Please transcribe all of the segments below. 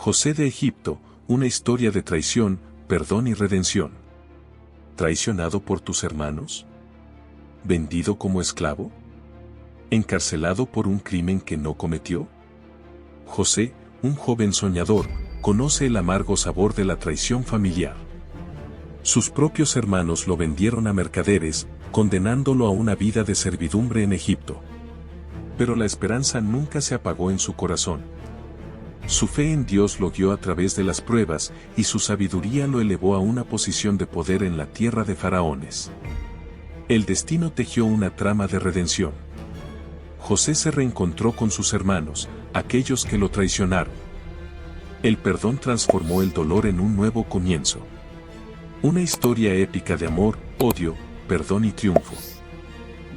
José de Egipto, una historia de traición, perdón y redención. ¿Traicionado por tus hermanos? ¿Vendido como esclavo? ¿Encarcelado por un crimen que no cometió? José, un joven soñador, conoce el amargo sabor de la traición familiar. Sus propios hermanos lo vendieron a mercaderes, condenándolo a una vida de servidumbre en Egipto. Pero la esperanza nunca se apagó en su corazón. Su fe en Dios lo guió a través de las pruebas, y su sabiduría lo elevó a una posición de poder en la tierra de faraones. El destino tejió una trama de redención. José se reencontró con sus hermanos, aquellos que lo traicionaron. El perdón transformó el dolor en un nuevo comienzo. Una historia épica de amor, odio, perdón y triunfo.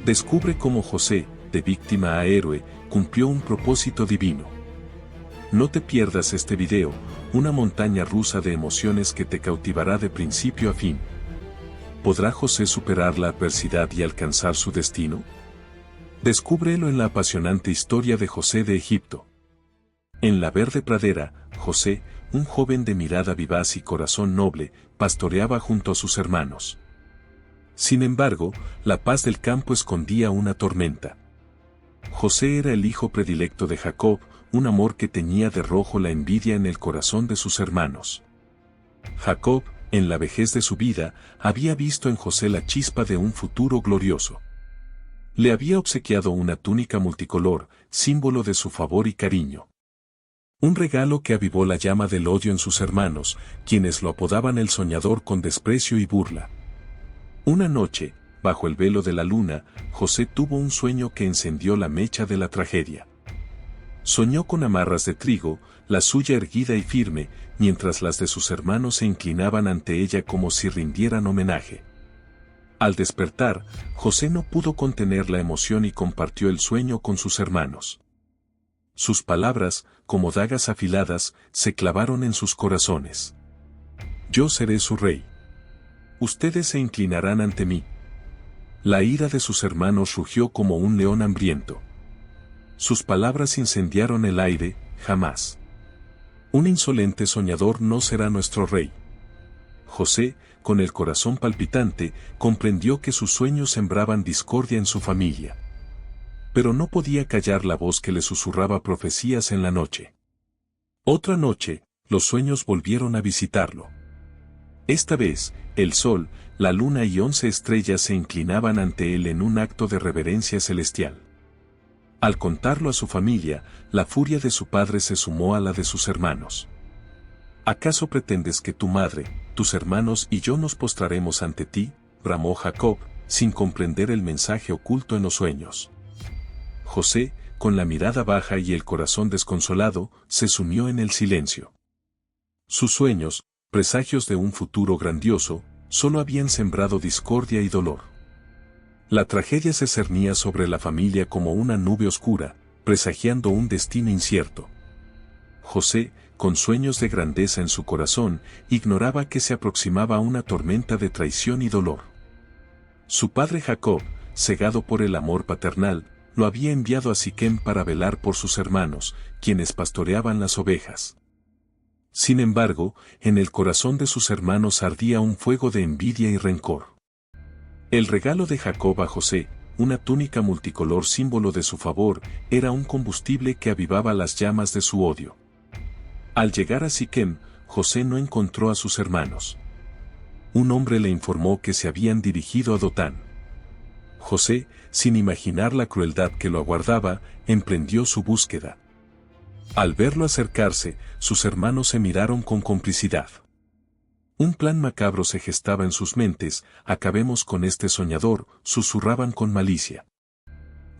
Descubre cómo José, de víctima a héroe, cumplió un propósito divino. No te pierdas este video, una montaña rusa de emociones que te cautivará de principio a fin. ¿Podrá José superar la adversidad y alcanzar su destino? Descúbrelo en la apasionante historia de José de Egipto. En la verde pradera, José, un joven de mirada vivaz y corazón noble, pastoreaba junto a sus hermanos. Sin embargo, la paz del campo escondía una tormenta. José era el hijo predilecto de Jacob, un amor que teñía de rojo la envidia en el corazón de sus hermanos. Jacob, en la vejez de su vida, había visto en José la chispa de un futuro glorioso. Le había obsequiado una túnica multicolor, símbolo de su favor y cariño. Un regalo que avivó la llama del odio en sus hermanos, quienes lo apodaban el soñador con desprecio y burla. Una noche, bajo el velo de la luna, José tuvo un sueño que encendió la mecha de la tragedia. Soñó con amarras de trigo, la suya erguida y firme, mientras las de sus hermanos se inclinaban ante ella como si rindieran homenaje. Al despertar, José no pudo contener la emoción y compartió el sueño con sus hermanos. Sus palabras, como dagas afiladas, se clavaron en sus corazones. Yo seré su rey. Ustedes se inclinarán ante mí. La ira de sus hermanos rugió como un león hambriento. Sus palabras incendiaron el aire, jamás. Un insolente soñador no será nuestro rey. José, con el corazón palpitante, comprendió que sus sueños sembraban discordia en su familia. Pero no podía callar la voz que le susurraba profecías en la noche. Otra noche, los sueños volvieron a visitarlo. Esta vez, el sol, la luna y 11 estrellas se inclinaban ante él en un acto de reverencia celestial. Al contarlo a su familia, la furia de su padre se sumó a la de sus hermanos. ¿Acaso pretendes que tu madre, tus hermanos y yo nos postraremos ante ti?, bramó Jacob, sin comprender el mensaje oculto en los sueños. José, con la mirada baja y el corazón desconsolado, se sumió en el silencio. Sus sueños, presagios de un futuro grandioso, solo habían sembrado discordia y dolor. La tragedia se cernía sobre la familia como una nube oscura, presagiando un destino incierto. José, con sueños de grandeza en su corazón, ignoraba que se aproximaba una tormenta de traición y dolor. Su padre Jacob, cegado por el amor paternal, lo había enviado a Siquem para velar por sus hermanos, quienes pastoreaban las ovejas. Sin embargo, en el corazón de sus hermanos ardía un fuego de envidia y rencor. El regalo de Jacob a José, una túnica multicolor símbolo de su favor, era un combustible que avivaba las llamas de su odio. Al llegar a Siquem, José no encontró a sus hermanos. Un hombre le informó que se habían dirigido a Dotán. José, sin imaginar la crueldad que lo aguardaba, emprendió su búsqueda. Al verlo acercarse, sus hermanos se miraron con complicidad. Un plan macabro se gestaba en sus mentes, acabemos con este soñador, susurraban con malicia.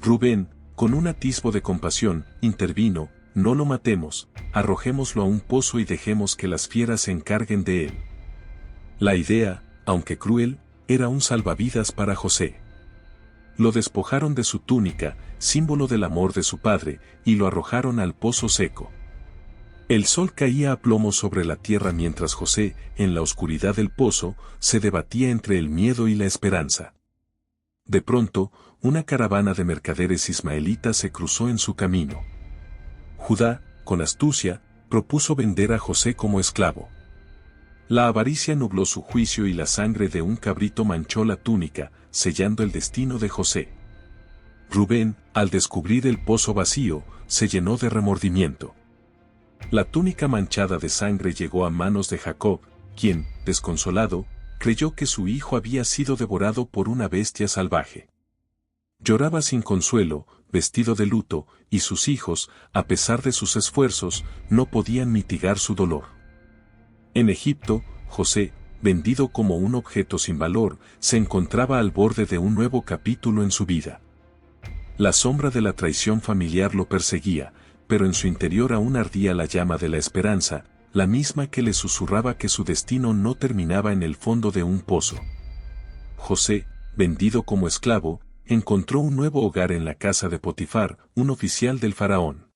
Rubén, con un atisbo de compasión, intervino, no lo matemos, arrojémoslo a un pozo y dejemos que las fieras se encarguen de él. La idea, aunque cruel, era un salvavidas para José. Lo despojaron de su túnica, símbolo del amor de su padre, y lo arrojaron al pozo seco. El sol caía a plomo sobre la tierra mientras José, en la oscuridad del pozo, se debatía entre el miedo y la esperanza. De pronto, una caravana de mercaderes ismaelitas se cruzó en su camino. Judá, con astucia, propuso vender a José como esclavo. La avaricia nubló su juicio y la sangre de un cabrito manchó la túnica, sellando el destino de José. Rubén, al descubrir el pozo vacío, se llenó de remordimiento. La túnica manchada de sangre llegó a manos de Jacob, quien, desconsolado, creyó que su hijo había sido devorado por una bestia salvaje. Lloraba sin consuelo, vestido de luto, y sus hijos, a pesar de sus esfuerzos, no podían mitigar su dolor. En Egipto, José, vendido como un objeto sin valor, se encontraba al borde de un nuevo capítulo en su vida. La sombra de la traición familiar lo perseguía, pero en su interior aún ardía la llama de la esperanza, la misma que le susurraba que su destino no terminaba en el fondo de un pozo. José, vendido como esclavo, encontró un nuevo hogar en la casa de Potifar, un oficial del faraón.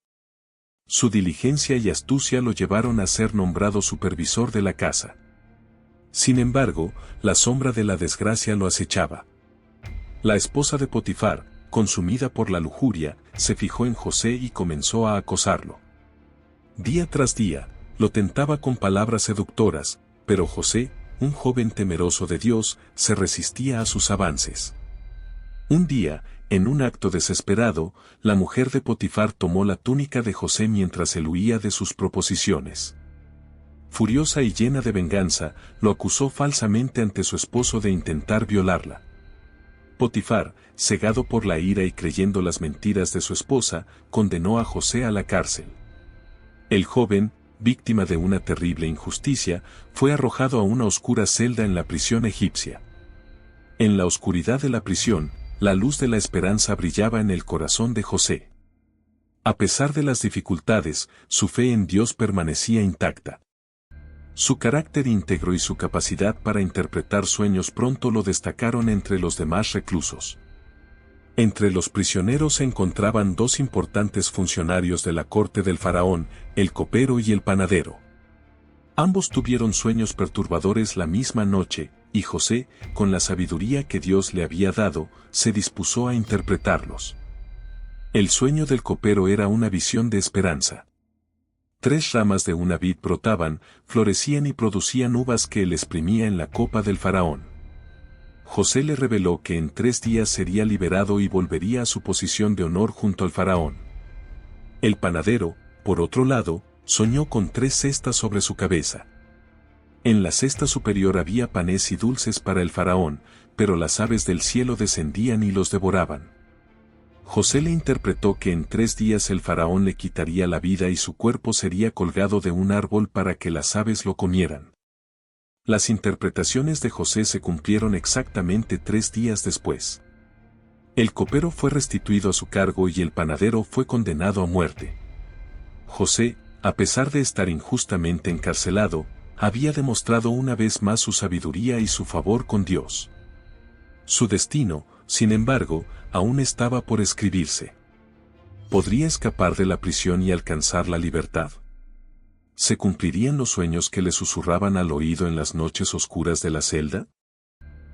Su diligencia y astucia lo llevaron a ser nombrado supervisor de la casa. Sin embargo, la sombra de la desgracia lo acechaba. La esposa de Potifar, consumida por la lujuria, se fijó en José y comenzó a acosarlo. Día tras día, lo tentaba con palabras seductoras, pero José, un joven temeroso de Dios, se resistía a sus avances. Un día, en un acto desesperado, la mujer de Potifar tomó la túnica de José mientras él huía de sus proposiciones. Furiosa y llena de venganza, lo acusó falsamente ante su esposo de intentar violarla. Potifar, cegado por la ira y creyendo las mentiras de su esposa, condenó a José a la cárcel. El joven, víctima de una terrible injusticia, fue arrojado a una oscura celda en la prisión egipcia. En la oscuridad de la prisión, la luz de la esperanza brillaba en el corazón de José. A pesar de las dificultades, su fe en Dios permanecía intacta. Su carácter íntegro y su capacidad para interpretar sueños pronto lo destacaron entre los demás reclusos. Entre los prisioneros se encontraban dos importantes funcionarios de la corte del faraón, el copero y el panadero. Ambos tuvieron sueños perturbadores la misma noche, y José, con la sabiduría que Dios le había dado, se dispuso a interpretarlos. El sueño del copero era una visión de esperanza. 3 ramas de una vid brotaban, florecían y producían uvas que él exprimía en la copa del faraón. José le reveló que en 3 días sería liberado y volvería a su posición de honor junto al faraón. El panadero, por otro lado, soñó con 3 cestas sobre su cabeza. En la cesta superior había panes y dulces para el faraón, pero las aves del cielo descendían y los devoraban. José le interpretó que en 3 días el faraón le quitaría la vida y su cuerpo sería colgado de un árbol para que las aves lo comieran. Las interpretaciones de José se cumplieron exactamente 3 días después. El copero fue restituido a su cargo y el panadero fue condenado a muerte. José, a pesar de estar injustamente encarcelado, había demostrado una vez más su sabiduría y su favor con Dios. Su destino, sin embargo, aún estaba por escribirse. ¿Podría escapar de la prisión y alcanzar la libertad? ¿Se cumplirían los sueños que le susurraban al oído en las noches oscuras de la celda?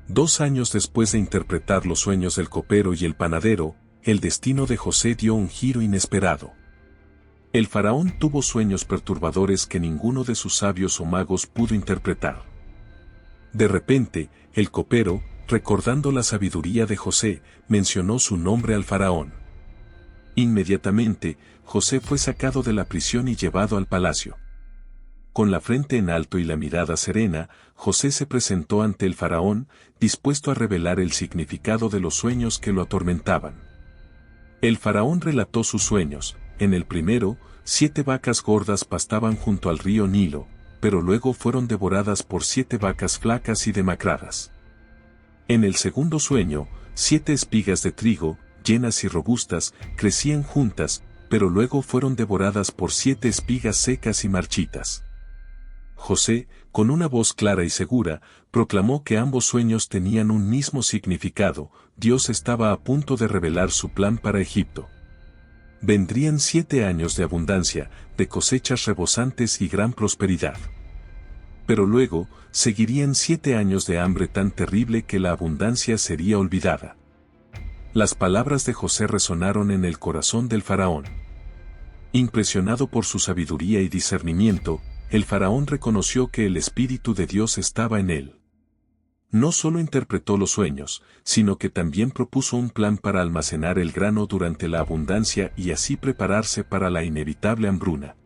2 años después de interpretar los sueños del copero y el panadero, el destino de José dio un giro inesperado. El faraón tuvo sueños perturbadores que ninguno de sus sabios o magos pudo interpretar. De repente, el copero, recordando la sabiduría de José, mencionó su nombre al faraón. Inmediatamente, José fue sacado de la prisión y llevado al palacio. Con la frente en alto y la mirada serena, José se presentó ante el faraón, dispuesto a revelar el significado de los sueños que lo atormentaban. El faraón relató sus sueños. En el primero, 7 vacas gordas pastaban junto al río Nilo, pero luego fueron devoradas por 7 vacas flacas y demacradas. En el segundo sueño, 7 espigas de trigo, llenas y robustas, crecían juntas, pero luego fueron devoradas por 7 espigas secas y marchitas. José, con una voz clara y segura, proclamó que ambos sueños tenían un mismo significado. Dios estaba a punto de revelar su plan para Egipto. Vendrían 7 años de abundancia, de cosechas rebosantes y gran prosperidad. Pero luego, seguirían 7 años de hambre tan terrible que la abundancia sería olvidada. Las palabras de José resonaron en el corazón del faraón. Impresionado por su sabiduría y discernimiento, el faraón reconoció que el Espíritu de Dios estaba en él. No solo interpretó los sueños, sino que también propuso un plan para almacenar el grano durante la abundancia y así prepararse para la inevitable hambruna.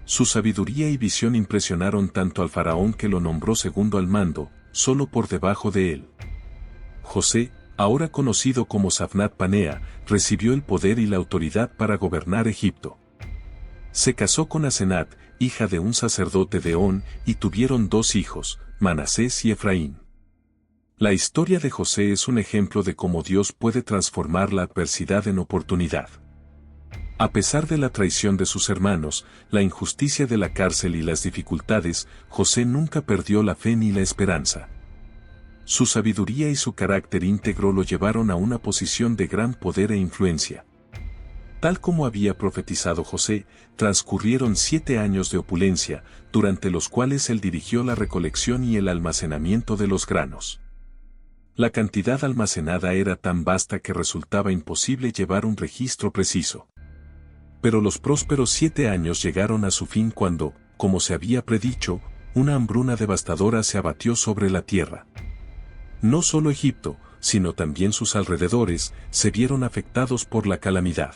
Su sabiduría y visión impresionaron tanto al faraón que lo nombró segundo al mando, solo por debajo de él. José, ahora conocido como Safnat Panea, recibió el poder y la autoridad para gobernar Egipto. Se casó con Asenat, hija de un sacerdote de On, y tuvieron 2 hijos, Manasés y Efraín. La historia de José es un ejemplo de cómo Dios puede transformar la adversidad en oportunidad. A pesar de la traición de sus hermanos, la injusticia de la cárcel y las dificultades, José nunca perdió la fe ni la esperanza. Su sabiduría y su carácter íntegro lo llevaron a una posición de gran poder e influencia. Tal como había profetizado José, transcurrieron 7 años de opulencia, durante los cuales él dirigió la recolección y el almacenamiento de los granos. La cantidad almacenada era tan vasta que resultaba imposible llevar un registro preciso. Pero los prósperos 7 años llegaron a su fin cuando, como se había predicho, una hambruna devastadora se abatió sobre la tierra. No solo Egipto, sino también sus alrededores, se vieron afectados por la calamidad.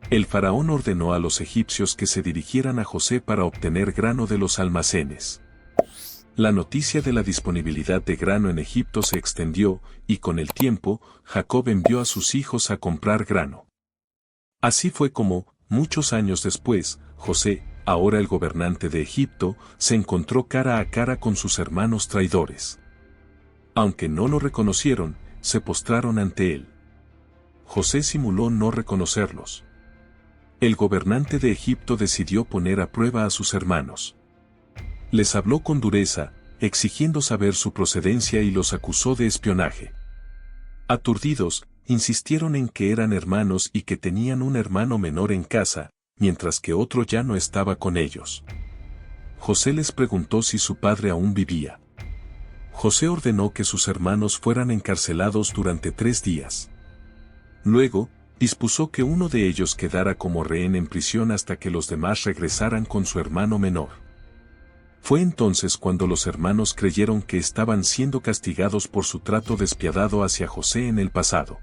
El faraón ordenó a los egipcios que se dirigieran a José para obtener grano de los almacenes. La noticia de la disponibilidad de grano en Egipto se extendió, y con el tiempo, Jacob envió a sus hijos a comprar grano. Así fue como, muchos años después, José, ahora el gobernante de Egipto, se encontró cara a cara con sus hermanos traidores. Aunque no lo reconocieron, se postraron ante él. José simuló no reconocerlos. El gobernante de Egipto decidió poner a prueba a sus hermanos. Les habló con dureza, exigiendo saber su procedencia y los acusó de espionaje. Aturdidos, insistieron en que eran hermanos y que tenían un hermano menor en casa, mientras que otro ya no estaba con ellos. José les preguntó si su padre aún vivía. José ordenó que sus hermanos fueran encarcelados durante 3 días. Luego, dispuso que uno de ellos quedara como rehén en prisión hasta que los demás regresaran con su hermano menor. Fue entonces cuando los hermanos creyeron que estaban siendo castigados por su trato despiadado hacia José en el pasado.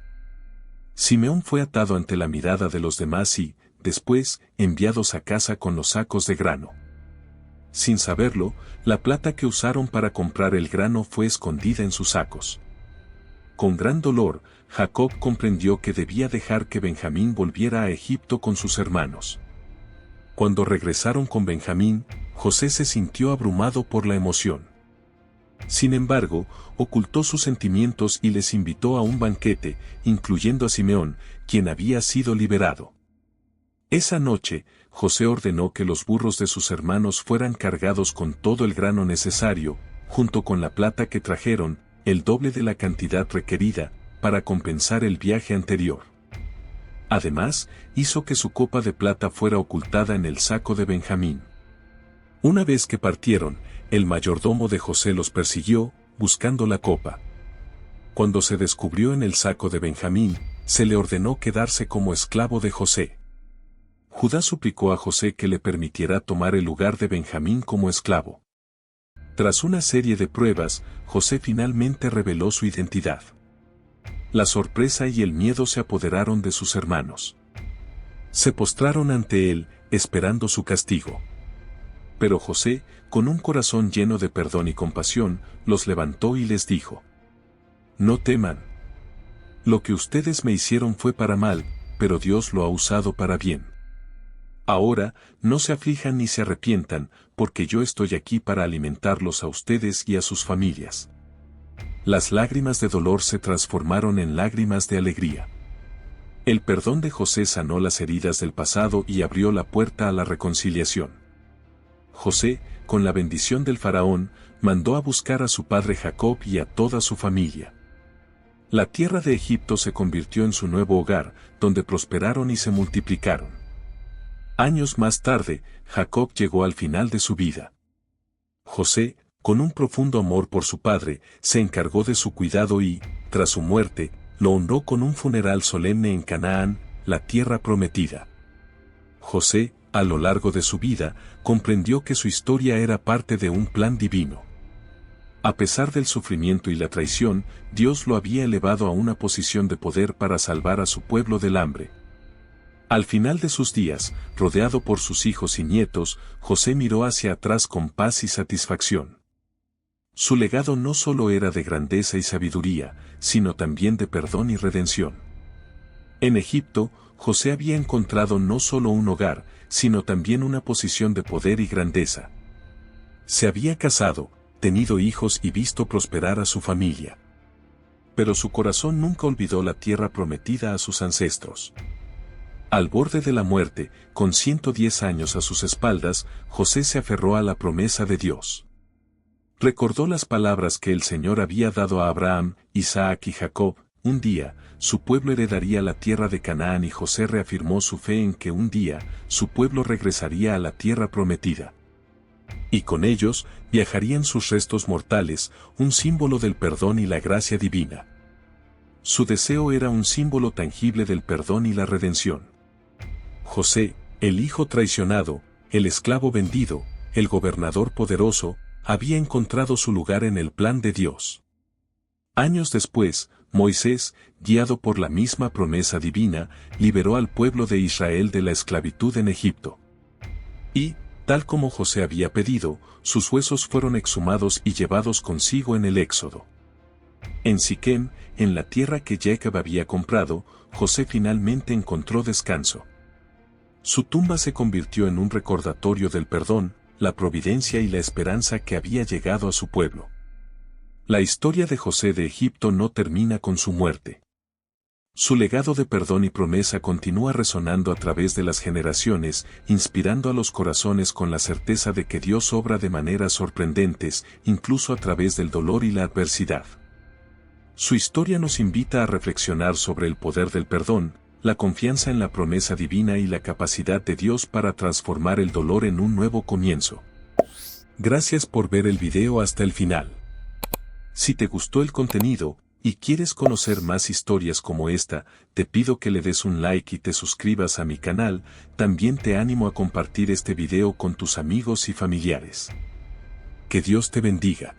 Simeón fue atado ante la mirada de los demás y, después, enviados a casa con los sacos de grano. Sin saberlo, la plata que usaron para comprar el grano fue escondida en sus sacos. Con gran dolor, Jacob comprendió que debía dejar que Benjamín volviera a Egipto con sus hermanos. Cuando regresaron con Benjamín, José se sintió abrumado por la emoción. Sin embargo, ocultó sus sentimientos y les invitó a un banquete, incluyendo a Simeón, quien había sido liberado. Esa noche, José ordenó que los burros de sus hermanos fueran cargados con todo el grano necesario, junto con la plata que trajeron, el doble de la cantidad requerida, para compensar el viaje anterior. Además, hizo que su copa de plata fuera ocultada en el saco de Benjamín. Una vez que partieron, el mayordomo de José los persiguió, buscando la copa. Cuando se descubrió en el saco de Benjamín, se le ordenó quedarse como esclavo de José. Judá suplicó a José que le permitiera tomar el lugar de Benjamín como esclavo. Tras una serie de pruebas, José finalmente reveló su identidad. La sorpresa y el miedo se apoderaron de sus hermanos. Se postraron ante él, esperando su castigo. Pero José, con un corazón lleno de perdón y compasión, los levantó y les dijo: «No teman. Lo que ustedes me hicieron fue para mal, pero Dios lo ha usado para bien. Ahora, no se aflijan ni se arrepientan, porque yo estoy aquí para alimentarlos a ustedes y a sus familias». Las lágrimas de dolor se transformaron en lágrimas de alegría. El perdón de José sanó las heridas del pasado y abrió la puerta a la reconciliación. José, con la bendición del faraón, mandó a buscar a su padre Jacob y a toda su familia. La tierra de Egipto se convirtió en su nuevo hogar, donde prosperaron y se multiplicaron. Años más tarde, Jacob llegó al final de su vida. José, con un profundo amor por su padre, se encargó de su cuidado y, tras su muerte, lo honró con un funeral solemne en Canaán, la tierra prometida. José, a lo largo de su vida, comprendió que su historia era parte de un plan divino. A pesar del sufrimiento y la traición, Dios lo había elevado a una posición de poder para salvar a su pueblo del hambre. Al final de sus días, rodeado por sus hijos y nietos, José miró hacia atrás con paz y satisfacción. Su legado no solo era de grandeza y sabiduría, sino también de perdón y redención. En Egipto, José había encontrado no solo un hogar, sino también una posición de poder y grandeza. Se había casado, tenido hijos y visto prosperar a su familia. Pero su corazón nunca olvidó la tierra prometida a sus ancestros. Al borde de la muerte, con 110 años a sus espaldas, José se aferró a la promesa de Dios. Recordó las palabras que el Señor había dado a Abraham, Isaac y Jacob: un día, su pueblo heredaría la tierra de Canaán, y José reafirmó su fe en que un día, su pueblo regresaría a la tierra prometida. Y con ellos, viajarían sus restos mortales, un símbolo del perdón y la gracia divina. Su deseo era un símbolo tangible del perdón y la redención. José, el hijo traicionado, el esclavo vendido, el gobernador poderoso, había encontrado su lugar en el plan de Dios. Años después, Moisés, guiado por la misma promesa divina, liberó al pueblo de Israel de la esclavitud en Egipto. Y, tal como José había pedido, sus huesos fueron exhumados y llevados consigo en el Éxodo. En Siquem, en la tierra que Jacob había comprado, José finalmente encontró descanso. Su tumba se convirtió en un recordatorio del perdón, la providencia y la esperanza que había llegado a su pueblo. La historia de José de Egipto no termina con su muerte. Su legado de perdón y promesa continúa resonando a través de las generaciones, inspirando a los corazones con la certeza de que Dios obra de maneras sorprendentes, incluso a través del dolor y la adversidad. Su historia nos invita a reflexionar sobre el poder del perdón, la confianza en la promesa divina y la capacidad de Dios para transformar el dolor en un nuevo comienzo. Gracias por ver el video hasta el final. Si te gustó el contenido y quieres conocer más historias como esta, te pido que le des un like y te suscribas a mi canal. También te animo a compartir este video con tus amigos y familiares. Que Dios te bendiga.